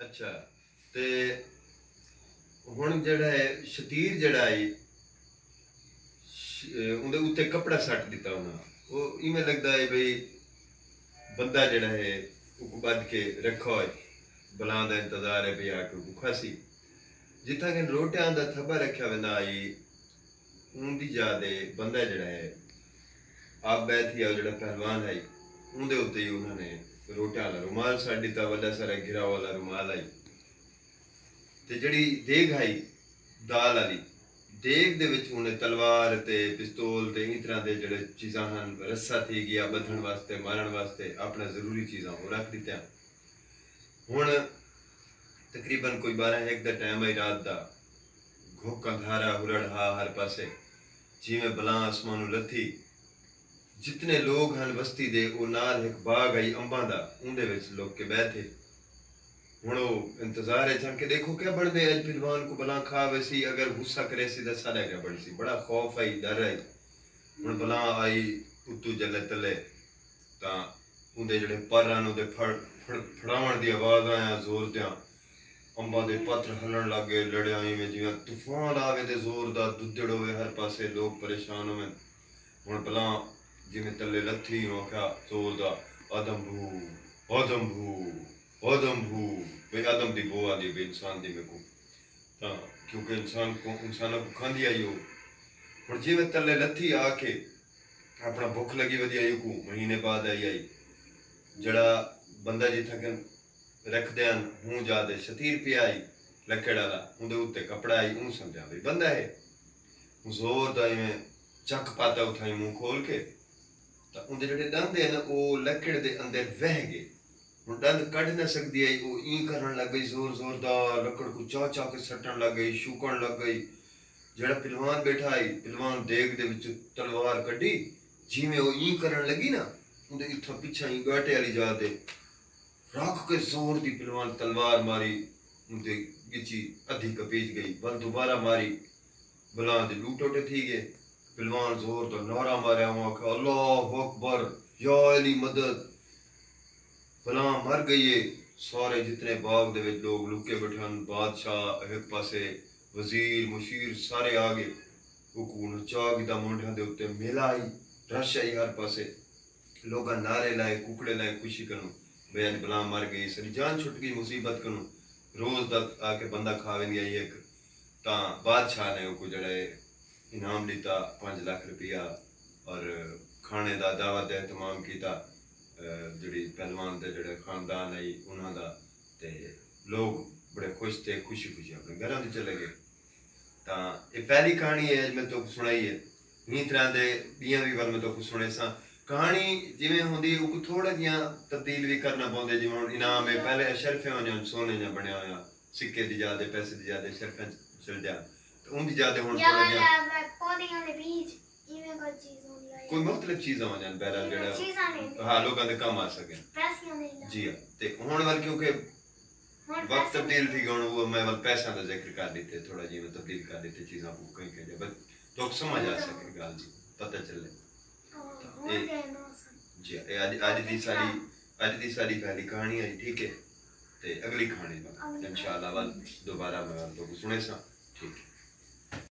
अच्छा ते हुण जेड़ा है शतीर जेड़ा है उहदे उत्ते कपड़ा सट दिता उन्हां वो इवें लगदा है भाई बंदा जेड़ा है उको बध के रखो है बलां दा इंतजार है भाई आके भुखा सी जिथा कि रोटियां दा थब्बा रखा वेंदा आई उनदी याद है बंदा जेड़ा है आप बैठी है जेड़ा पहलवान है उनदे उत्ते ही उन्होंने रोटियां वाला रुमाल सट दिता वड्डा सारा घिरा वाला रुमाल आई ते जड़ी देग आई दाल वाली देग दे विच हुण तलवार ते पिस्तौल ते इस तरह दे जेड़े चीज़ां हन रस्सा थी गया बधण वास्ते मारण वास्ते अपना जरूरी चीज़ां वो रख दित्तियां हुण तकरीबन कोई 12-1 दा टाइम है रात दा घुक अंधारा हुरड़ हा हर पासे जिवें बलां आसमानों लथी जितने लोग हन बस्ती दे वो नाल एक बाग आई अंबां दा उंदे विच लोग के बैठे हुण वो इंतजार है कि देखो क्या बन दे अज पिलवान को बला खा वैसी अगर गुस्सा करे सी तो साढ़ा क्या बन सी बड़ा खौफ आई डर आई हुण बला आई उत्तू जले तले तां उंदे जेड़े पर हन उहदे फड़ावण दी आवाज आया जोर दियां अंबां दे पत्थर हलन लग गए लड़िया इवें जिवें तूफान आवे ते जोर दा दुद्दड़ होवे हर पासे लोग परेशान होवन हुण बला जिवें तले लथी आख्या जोर दा आदम भू आदम भू आदम भू भाई आदम दी बो आंदी भाई इंसान दी मेरे को तां क्योंकि इंसानों को खांदी आई हो हुण जिवें तले लथी आके अपना भुख लगी वधी आई को महीने बाद आई जड़ा बंदा जिथा के रखदे हन हूं जादे शतीर पिया आई लकड़ वाला उहदे उत्ते कपड़ा आई ऊं समझा भाई बंदा है जोर दा इवें चक पाता उठाई मुंह खोल के तां उहदे जेड़े दंद है ना वो लकड़ दे अंदर वह गए हुण दंद कढ न सकदी आई वो ई करन लग गई जोर जोर दा लकड़ को चा चा के सटन लग गई शूकण लग गई जेड़ा पहलवान बैठा आई पहलवान देग दे विच तलवार कड्डी जिवें वो ई करन लगी ना उहदे इत्थों पिछा ही गाटे वाली जा दे रख के जोर दी पहलवान तलवार मारी उनते गिची अधी कपीज गई बल दोबारा मारी बला दे लूटोटे थी गए पहलवान जोर तो नारा मारिया वहां अल्लाह अकबर या अली मदद बला मर गई है सारे जितने बाग दे विच लोग लुके बैठे हन बादशाह एक पासे वजीर मुशीर सारे आ गए हुकून चाग दा मुंडियां दे उत्ते मेला आई रश आई हर पासे लोग नारे लाए कुकड़े लाए खुशी करूं बेअज बला मर गई सारी जान छुट गई मुसीबत करूं रोज दा आके बंदा खावे नहीं आई एक तां बादशाह ने को जड़ा इनाम दिता 5 लाख रुपया और खाने दा दावत दा एहतमाम किया जड़ी पहलवान दे जड़े खानदान आई उन्हां दा ते लोग बड़े खुश थे खुशी खुशी अपने घरों से चले गए तां ये पहली कहानी है अज मैं तो सुनाई है इन्हीं तरह दे बियां भी वल मैं तो सुने सा कहानी जिवें होंदी उको थोड़ा जिहा तब्दील भी करना पौंदे जिवें हुण इनाम है पहले अशरफे होने सोने जा बनया होया सिक्के दी ज्यादा पैसे दी ज्यादा अशरफे चल जा तो उनदी ज्यादा हुण थोड़ा जिहा पौधे दे बीज इवें कोई चीज होंदी है कोई मुख्तलिफ चीज़ां हो जान बहरहाल जेड़ा चीज़ां नहीं हाँ लोगों दे कम आ सके पैसे नहीं जी हाँ ते हुण वाल क्योंकि वक्त तब्दील थी गया वो मैं वाल पैसा दा जिक्र कर देते थोड़ा जिवें तब्दील कर देते चीज़ां को कहीं कहीं बस लोग समझ आ सके गल जी पता चले जी आज दी सारी पहली कहानी है ठीक है ते अगली कहानी इंशाअल्लाह दोबारा मैं तो सुने सा ठीक है।